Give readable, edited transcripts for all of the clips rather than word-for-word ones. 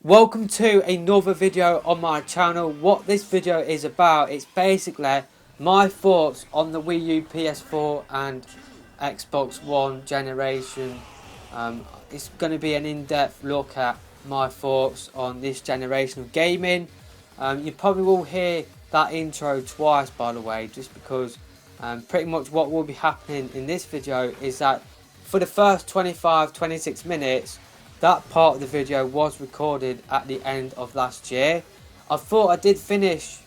Welcome to another video on my channel. What this video is about, it's basically my thoughts on the Wii U, PS4 and Xbox One generation. It's going to be an in-depth look at my thoughts on this generation of gaming. You probably will hear that intro twice, by the way, just because pretty much what will be happening in this video is that for the first 25-26 minutes, that part of the video was recorded at the end of last year. I thought I did finish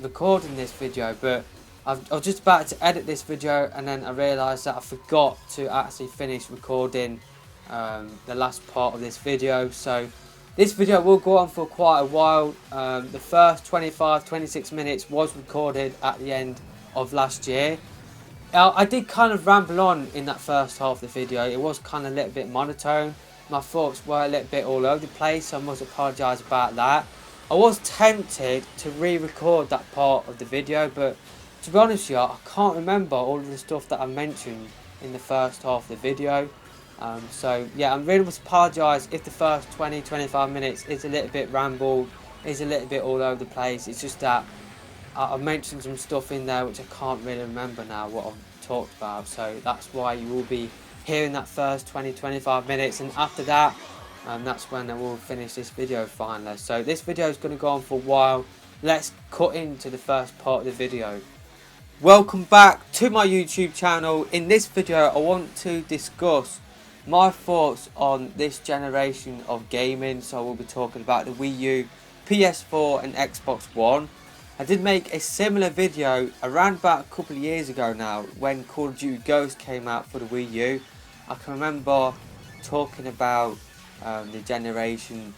recording this video, but I was just about to edit this video and then I realised that I forgot to actually finish recording the last part of this video. So this video will go on for quite a while. The first 25-26 minutes was recorded at the end of last year. I did kind of ramble on in that first half of the video. It was kind of a little bit monotone. My thoughts were a little bit all over the place, so I must apologise about that. I was tempted to re-record that part of the video, but to be honest with you, I can't remember all of the stuff that I mentioned in the first half of the video. So yeah, I really must apologise if the first 20-25 minutes is a little bit rambled, is a little bit all over the place. It's just that I mentioned some stuff in there which I can't really remember now what I've talked about, so that's why you will be hearing that first 20-25 minutes, and after that that's when I will finish this video finally. So this video is going to go on for a while. Let's cut into the first part of the video. Welcome back to my YouTube channel. In this video I want to discuss my thoughts on this generation of gaming. So I will be talking about the Wii U, PS4 and Xbox One. I did make a similar video around about a couple of years ago now when Call of Duty Ghosts came out for the Wii U. I can remember talking about the generation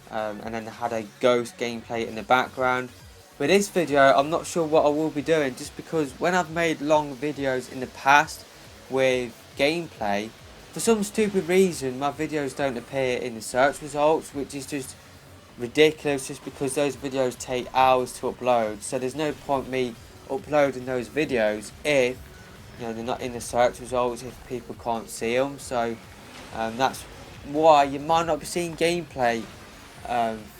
and then I had a Ghost gameplay in the background. With this video I'm not sure what I will be doing, just because when I've made long videos in the past with gameplay, for some stupid reason my videos don't appear in the search results, which is just ridiculous, just because those videos take hours to upload. So there's no point me uploading those videos if they're not in the search results, if people can't see them. So that's why you might not be seeing gameplay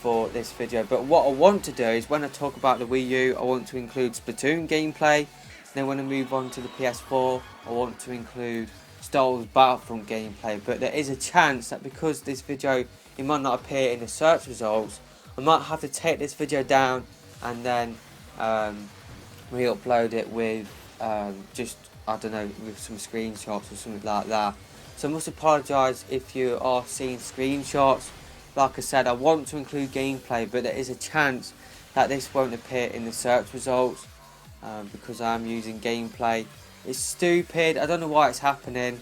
for this video. But what I want to do is, when I talk about the Wii U, I want to include Splatoon gameplay. Then when I move on to the PS4, I want to include Star Wars Battlefront gameplay. But there is a chance that because this video it might not appear in the search results, I might have to take this video down and then re-upload it with just, I don't know, with some screenshots or something like that. So I must apologise if you are seeing screenshots. Like I said, I want to include gameplay, but there is a chance that this won't appear in the search results because I'm using gameplay. It's stupid, I don't know why it's happening,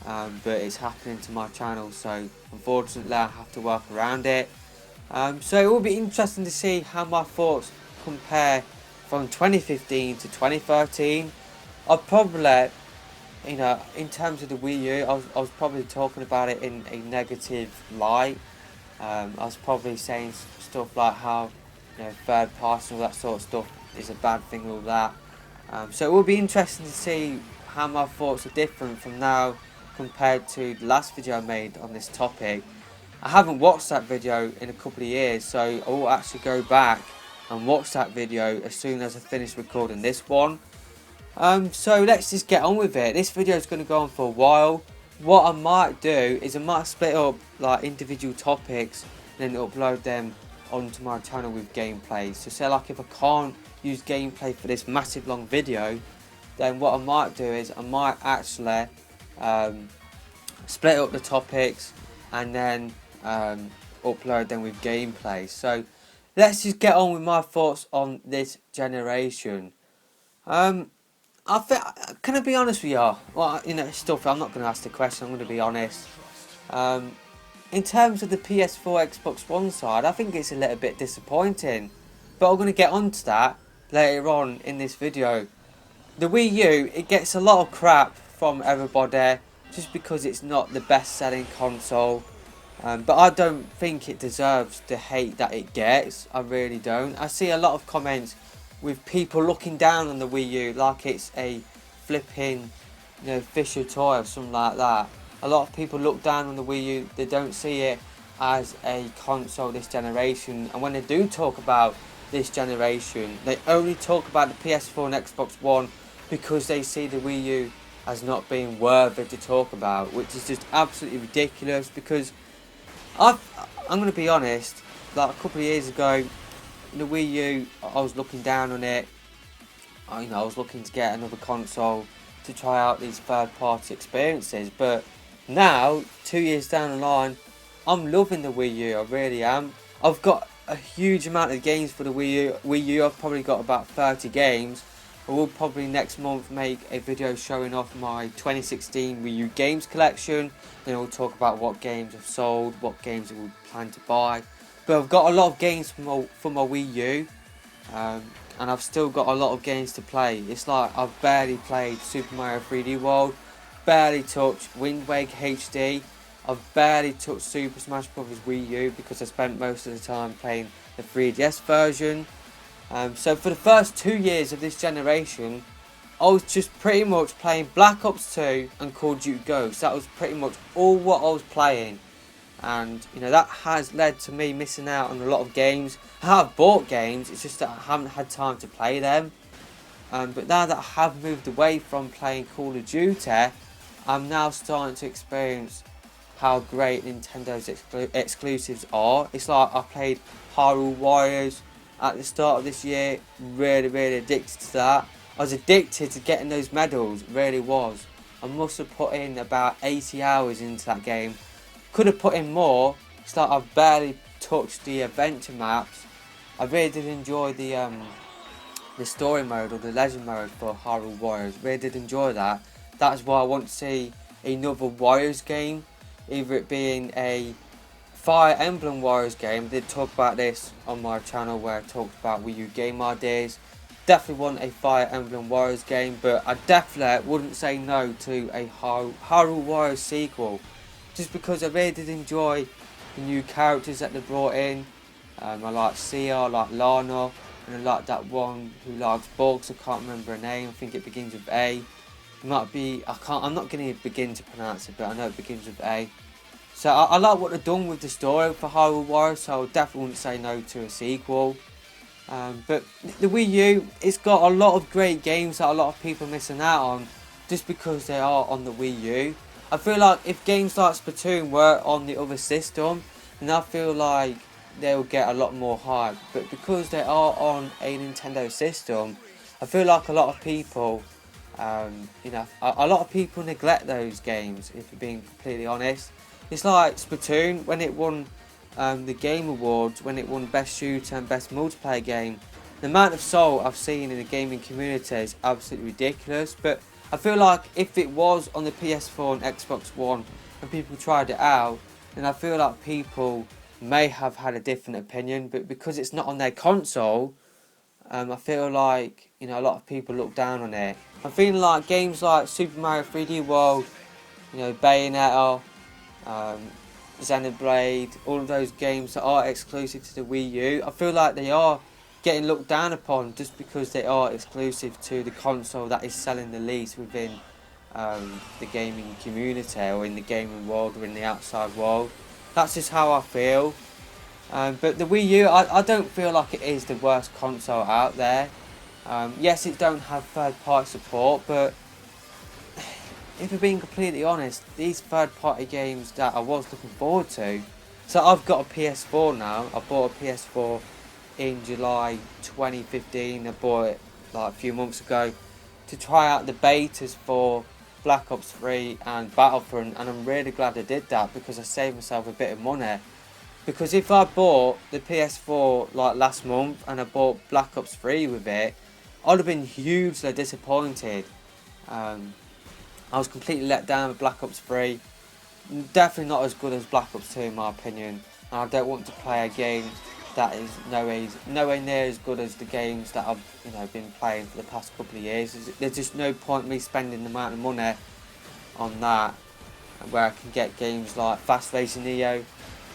but it's happening to my channel, so unfortunately I have to work around it. So it will be interesting to see how my thoughts compare from 2015 to 2013. I'll probably, in terms of the Wii U, I was probably talking about it in a negative light. I was probably saying stuff like how third party and all that sort of stuff is a bad thing and all that. So it will be interesting to see how my thoughts are different from now compared to the last video I made on this topic. I haven't watched that video in a couple of years, so I will actually go back and watch that video as soon as I finish recording this one. So let's just get on with it. This video is going to go on for a while. What I might do is I might split up like individual topics and then upload them onto my channel with gameplay. So say like if I can't use gameplay for this massive long video, then what I might do is I might actually split up the topics and then upload them with gameplay. So let's just get on with my thoughts on this generation. Can I be honest with you? Well, stuff, I'm not going to ask the question, I'm going to be honest. In terms of the PS4 Xbox One side, I think it's a little bit disappointing, but I'm going to get onto that later on in this video. The Wii U, it gets a lot of crap from everybody just because it's not the best selling console, but I don't think it deserves the hate that it gets. I really don't. I see a lot of comments with people looking down on the Wii U like it's a flipping Fisher toy or something like that. A lot of people look down on the Wii U, they don't see it as a console this generation, and when they do talk about this generation, they only talk about the PS4 and Xbox One because they see the Wii U as not being worthy to talk about, which is just absolutely ridiculous. Because I'm going to be honest, like a couple of years ago, the Wii U, I was looking down on it. I was looking to get another console to try out these third-party experiences, but now, 2 years down the line, I'm loving the Wii U. I really am. I've got a huge amount of games for the Wii U. I've probably got about 30 games. I will probably next month make a video showing off my 2016 Wii U games collection. Then we'll talk about what games I've sold, what games I will plan to buy. But I've got a lot of games for my Wii U. And I've still got a lot of games to play. It's like I've barely played Super Mario 3D World, barely touched Wind Waker HD, I've barely touched Super Smash Bros. Wii U because I spent most of the time playing the 3DS version. So for the first 2 years of this generation, I was just pretty much playing Black Ops 2 and Call of Duty Ghosts. That was pretty much all what I was playing. And that has led to me missing out on a lot of games. I have bought games, it's just that I haven't had time to play them. But now that I have moved away from playing Call of Duty, I'm now starting to experience how great Nintendo's exclusives are. It's like I played Hyrule Warriors at the start of this year, really addicted to that. I was addicted to getting those medals, really was. I must have put in about 80 hours into that game. Could have put in more. It's like I've barely touched the adventure maps. I really did enjoy the story mode or the legend mode for Hyrule Warriors. Really did enjoy that. That's why I want to see another Warriors game, either it being a Fire Emblem Warriors game. I did talk about this on my channel where I talked about Wii U game ideas. Definitely want a Fire Emblem Warriors game, but I definitely wouldn't say no to a Hyrule Warriors sequel. Just because I really did enjoy the new characters that they brought in. I like Sia, I like Lana, and I like that one who likes bugs. I can't remember her name. I think it begins with A. It might be, I'm not going to begin to pronounce it, but I know it begins with A. So I like what they've done with the story for Hyrule Warriors, so I definitely wouldn't say no to a sequel. But the Wii U, it's got a lot of great games that a lot of people are missing out on just because they are on the Wii U. I feel like if games like Splatoon were on the other system, then I feel like they'll get a lot more hype. But because they are on a Nintendo system, I feel like a lot of people, a lot of people neglect those games, if you're being completely honest. It's like Splatoon, when it won the Game Awards, when it won Best Shooter and Best Multiplayer Game. The amount of soul I've seen in the gaming community is absolutely ridiculous. But I feel like if it was on the PS4 and Xbox One and people tried it out, then I feel like people may have had a different opinion. But because it's not on their console, I feel like a lot of people look down on it. I'm feeling like games like Super Mario 3D World, Bayonetta, Xenoblade, all of those games that are exclusive to the Wii U, I feel like they are getting looked down upon just because they are exclusive to the console that is selling the least within the gaming community or in the gaming world or in the outside world. That's just how I feel. But the Wii U, I don't feel like it is the worst console out there. Yes, it don't have third-party support, but if we're being completely honest, these third-party games that I was looking forward to, so I've got a PS4 now. I bought a PS4 in July 2015. I bought it like a few months ago to try out the betas for Black Ops 3 and Battlefront, and I'm really glad I did that because I saved myself a bit of money. Because if I bought the PS4 like last month and I bought Black Ops 3 with it, I'd have been hugely disappointed. I was completely let down with Black Ops 3. Definitely not as good as Black Ops 2 in my opinion. And I don't want to play a game that is nowhere near as good as the games that I've been playing for the past couple of years. There's just no point me spending the amount of money on that, where I can get games like Fast Racing Neo,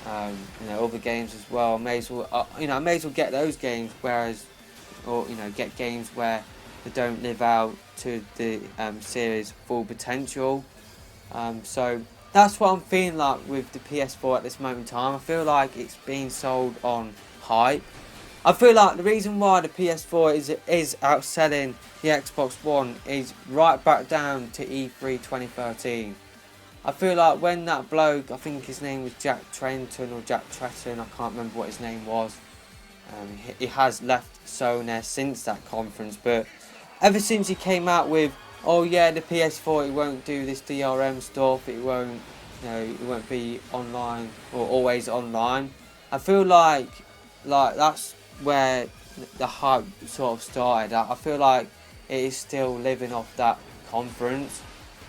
other games as well. I may as well get those games, get games where they don't live out to the series' full potential. So that's what I'm feeling like with the PS4 at this moment in time. I feel like it's being sold on hype. I feel like the reason why the PS4 is outselling the Xbox One is right back down to E3 2013. I feel like when that bloke, I think his name was Jack Trenton or Jack Tretton, I can't remember what his name was. He has left Sony since that conference, but ever since he came out with, oh yeah, the PS4, it won't do this DRM stuff, it won't, it won't be online or always online. I feel like that's where the hype sort of started. I feel like it is still living off that conference,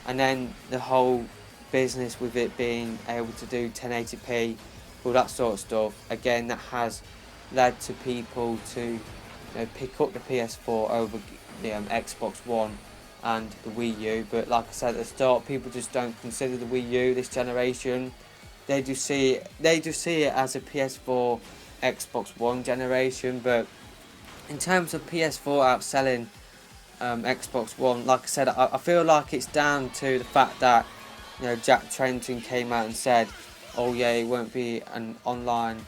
and then the whole business with it being able to do 1080p, all that sort of stuff. Again, that has led to people to pick up the PS4 over the Xbox One and the Wii U. But like I said at the start, people just don't consider the Wii U this generation. They just see it as a PS4 Xbox One generation. But in terms of PS4 outselling Xbox One, like I said, I feel like it's down to the fact that Jack Trenton came out and said, oh yeah, it won't be an online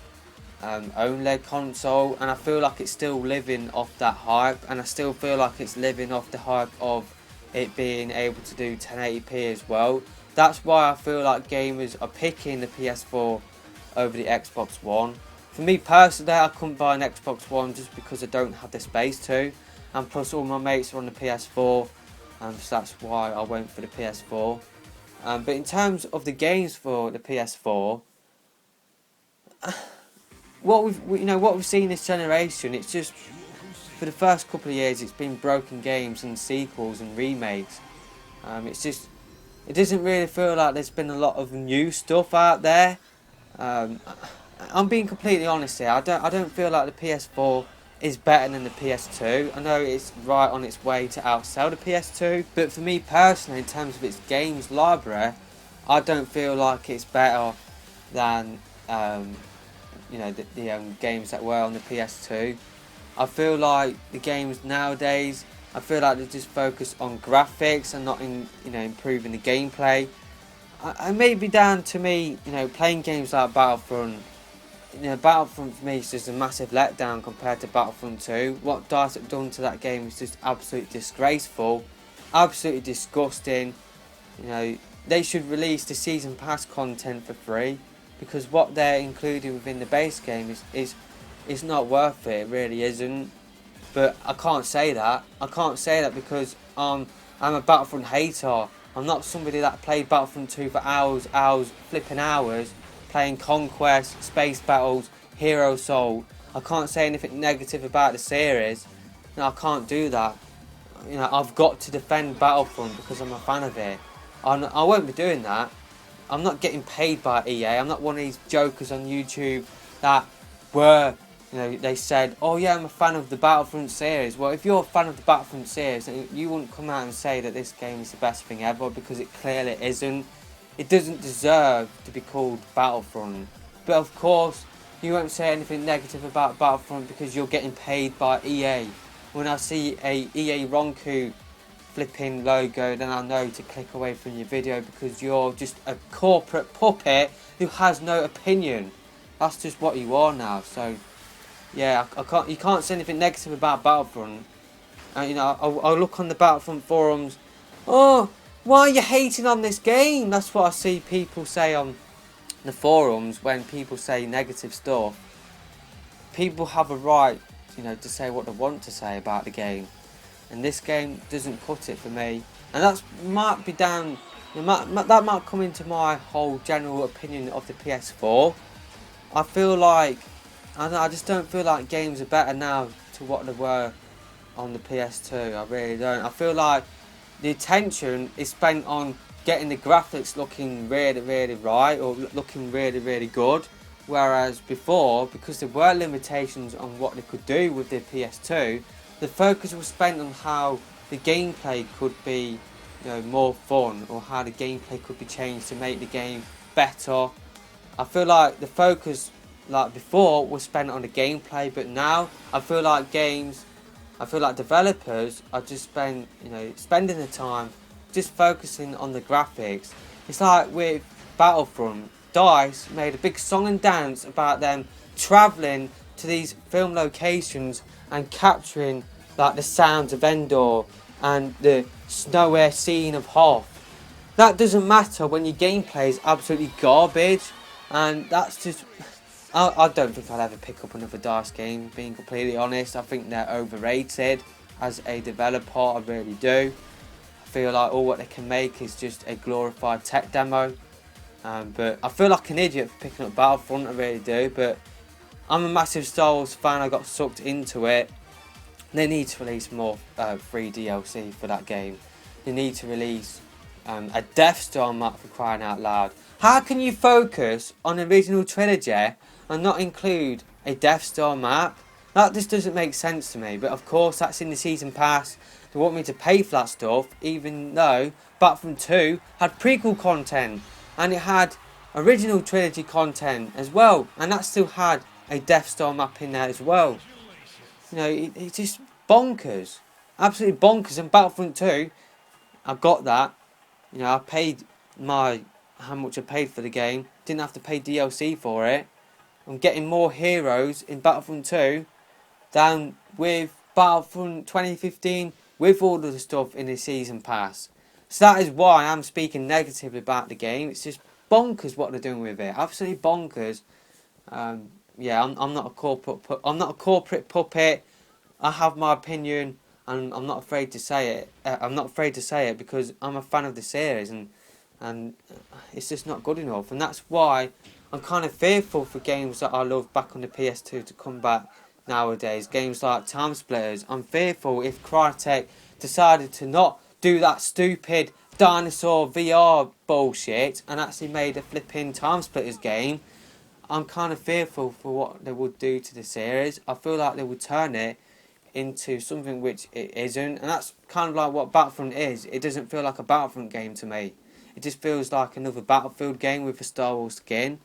only console, and I feel like it's still living off that hype, and I still feel like it's living off the hype of it being able to do 1080p as well. That's why I feel like gamers are picking the PS4 over the Xbox One. For me personally, I couldn't buy an Xbox One just because I don't have the space to, and plus all my mates are on the PS4, so that's why I went for the PS4. But in terms of the games for the PS4, what we've seen this generation, it's just for the first couple of years, it's been broken games and sequels and remakes. It doesn't really feel like there's been a lot of new stuff out there. I'm being completely honest here. I don't feel like the PS4 is better than the PS2. I know it's right on its way to outsell the PS2, but for me personally, in terms of its games library, I don't feel like it's better than the games that were on the PS2. I feel like the games nowadays, I feel like they just focus on graphics and not in improving the gameplay. I may be down to me, playing games like Battlefront. Battlefront for me is just a massive letdown compared to Battlefront 2. What DICE have done to that game is just absolutely disgraceful, absolutely disgusting. They should release the season pass content for free, because what they're including within the base game is not worth it. It really isn't. But I can't say that. I can't say that because I'm a Battlefront hater. I'm not somebody that played Battlefront 2 for hours, flipping hours, playing Conquest, Space Battles, Hero Assault. I can't say anything negative about the series. I can't do that. I've got to defend Battlefront because I'm a fan of it. I won't be doing that. I'm not getting paid by EA. I'm not one of these jokers on YouTube that were, they said, oh yeah, I'm a fan of the Battlefront series. Well, if you're a fan of the Battlefront series, you wouldn't come out and say that this game is the best thing ever, because it clearly isn't. It doesn't deserve to be called Battlefront. But of course, you won't say anything negative about Battlefront because you're getting paid by EA. When I see a EA Ronku flipping logo, then I know to click away from your video, because you're just a corporate puppet who has no opinion. That's just what you are now. So yeah, you can't say anything negative about Battlefront. I'll look on the Battlefront forums. Oh, why are you hating on this game? That's what I see people say on the forums when people say negative stuff. People have a right, to say what they want to say about the game. And this game doesn't cut it for me. And that might be down, that might come into my whole general opinion of the PS4. I feel like, I just don't feel like games are better now to what they were on the PS2. I really don't. I feel like the attention is spent on getting the graphics looking really, really right, or looking really, really good. Whereas before, because there were limitations on what they could do with the PS2, the focus was spent on how the gameplay could be, more fun, or how the gameplay could be changed to make the game better. I feel like the focus, like before, was spent on the gameplay, but now I feel like developers are just spending the time just focusing on the graphics. It's like with Battlefront, DICE made a big song and dance about them travelling to these film locations and capturing like the sounds of Endor and the snowy scene of Hoth. That doesn't matter when your gameplay is absolutely garbage, and that's just... I don't think I'll ever pick up another DICE game, being completely honest. I think they're overrated as a developer, I really do. I feel like all what they can make is just a glorified tech demo. But I feel like an idiot for picking up Battlefront, I really do. But I'm a massive Star Wars fan, I got sucked into it. They need to release more free DLC for that game. They need to release a Death Star map, for crying out loud. How can you focus on the original trilogy and not include a Death Star map? That just doesn't make sense to me. But of course that's in the season pass. They want me to pay for that stuff, even though Battlefront 2 had prequel content and it had original trilogy content as well, and that still had a Death Star map in there as well. You know, it's just bonkers, absolutely bonkers. And Battlefront 2, I got that. You know, I paid how much I paid for the game. Didn't have to pay DLC for it. I'm getting more heroes in Battlefront 2 than with Battlefront 2015 with all of the stuff in the season pass. So that is why I'm speaking negatively about the game. It's just bonkers what they're doing with it. Absolutely bonkers. Yeah, I'm not a corporate. I'm not a corporate puppet. I have my opinion, and I'm not afraid to say it. I'm not afraid to say it because I'm a fan of the series, and it's just not good enough. And that's why I'm kind of fearful for games that I love back on the PS2 to come back nowadays. Games like Time Splitters. I'm fearful if Crytek decided to not do that stupid dinosaur VR bullshit and actually made a flipping Time Splitters game. I'm kind of fearful for what they would do to the series. I feel like they would turn it into something which it isn't, and that's kind of like what Battlefront is. It doesn't feel like a Battlefront game to me. It just feels like another Battlefield game with a Star Wars skin.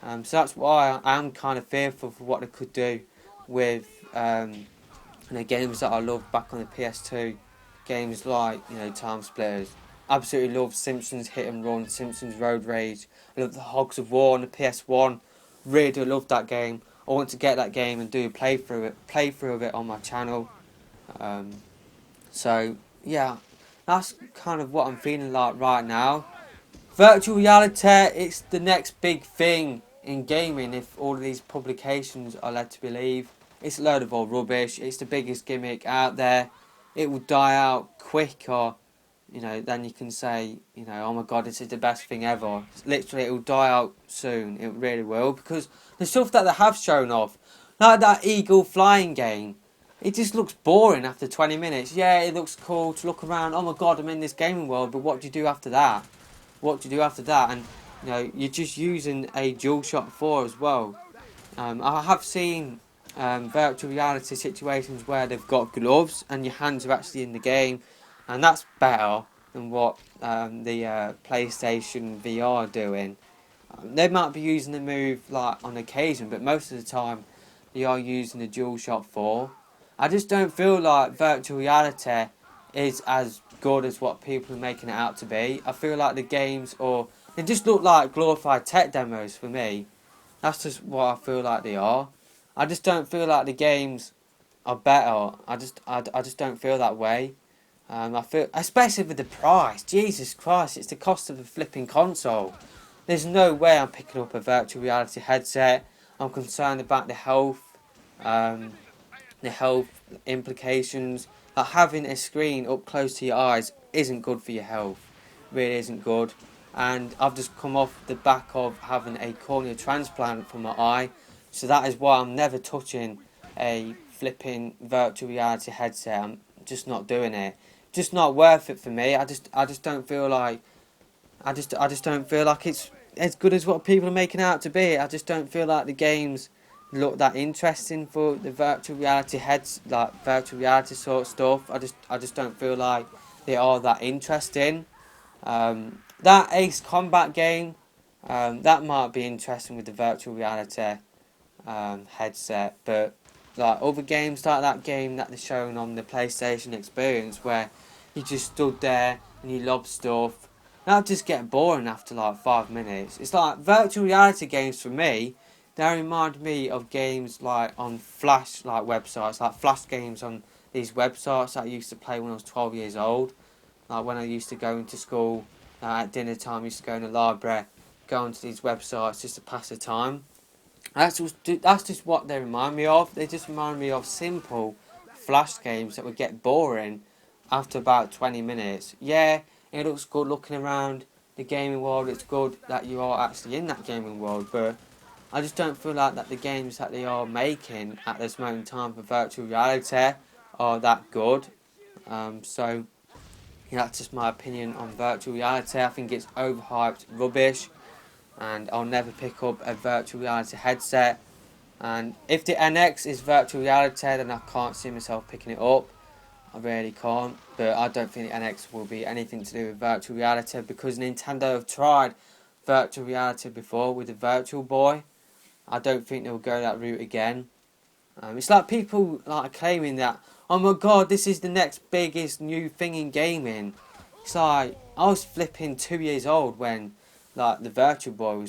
So that's why I'm kind of fearful for what they could do with games that I loved back on the PS2. Games like Time Splitters. Absolutely love Simpsons Hit and Run, Simpsons Road Rage. I love the Hogs of War on the PS1. Really do love that game. I want to get that game and do a playthrough of it on my channel. So yeah, that's kind of what I'm feeling like right now. Virtual reality, it's the next big thing in gaming if all of these publications are led to believe. It's a load of old rubbish. It's the biggest gimmick out there. It will die out quicker, then you can say, oh my god, this is the best thing ever. Literally, it will die out soon. It really will, because the stuff that they have shown off, like that eagle flying game, it just looks boring after 20 minutes. Yeah, it looks cool to look around. Oh my god, I'm in this gaming world, but what do you do after that? What do you do after that? And you're just using a DualShock 4 as well. I have seen virtual reality situations where they've got gloves and your hands are actually in the game, and that's better than what the PlayStation VR are doing. They might be using the move like on occasion, but most of the time they are using the DualShock 4. I just don't feel like virtual reality is as good as what people are making it out to be. I feel like the games, or they just look like glorified tech demos for me. That's just what I feel like they are. I just don't feel like the games are better. I just don't feel that way. I feel, especially with the price. Jesus Christ, it's the cost of a flipping console. There's no way I'm picking up a virtual reality headset. I'm concerned about the health implications. Like having a screen up close to your eyes isn't good for your health. Really isn't good. And I've just come off the back of having a cornea transplant for my eye, so that is why I'm never touching a flipping virtual reality headset. I'm just not doing it. Just not worth it for me. I just don't feel like I just don't feel like it's as good as what people are making out to be. I just don't feel like the games look that interesting for the virtual reality like virtual reality sort of stuff. I just don't feel like they are that interesting. That Ace Combat game, that might be interesting with the virtual reality headset, but like other games like that game that they're showing on the PlayStation Experience, where you just stood there and you lob stuff, That'll just get boring after like 5 minutes. It's like virtual reality games for me. They remind me of games like on Flash like websites, like Flash games on these websites that I used to play when I was 12 years old. Like when I used to go into school at dinner time, I used to go in the library, go onto these websites just to pass the time. That's just what they remind me of. They just remind me of simple Flash games that would get boring after about 20 minutes. Yeah, it looks good looking around the gaming world. It's good that you are actually in that gaming world, but I just don't feel like that the games that they are making at this moment in time for virtual reality are that good. So yeah, that's just my opinion on virtual reality. I think it's overhyped rubbish, and I'll never pick up a virtual reality headset. And if the NX is virtual reality, then I can't see myself picking it up. I really can't. But I don't think the NX will be anything to do with virtual reality, because Nintendo have tried virtual reality before with the Virtual Boy. I don't think they'll go that route again. It's like people like claiming that, oh my god, this is the next biggest new thing in gaming. It's like I was flipping 2 years old when like the Virtual Boy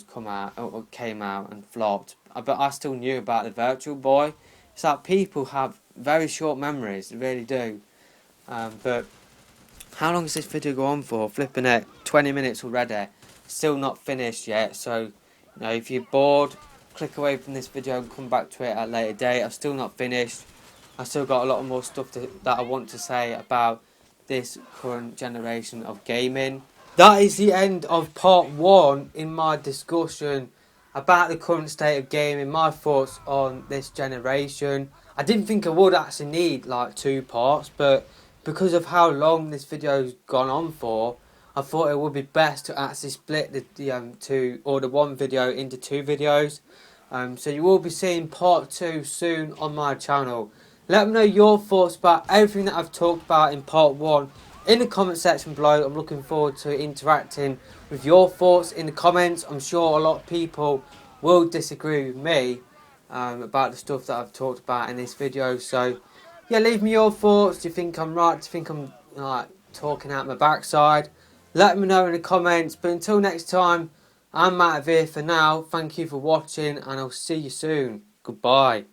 came out and flopped, but I still knew about the Virtual Boy. It's like people have very short memories, they really do. But how long does this video go on for? Flipping it, 20 minutes already. Still not finished yet, so if you're bored, click away from this video and come back to it at a later date. I've still not finished. I've still got a lot more stuff that I want to say about this current generation of gaming. That is the end of part 1 in my discussion about the current state of gaming, my thoughts on this generation. I didn't think I would actually need like 2 parts, but because of how long this video's gone on for, I thought it would be best to actually split the one video into 2 videos. So you will be seeing part 2 soon on my channel. Let me know your thoughts about everything that I've talked about in part 1 in the comment section below. I'm looking forward to interacting with your thoughts in the comments. I'm sure a lot of people will disagree with me about the stuff that I've talked about in this video. So yeah, leave me your thoughts. Do you think I'm right? Do you think I'm like talking out my backside? Let me know in the comments. But until next time, I'm out of here for now. Thank you for watching, and I'll see you soon. Goodbye.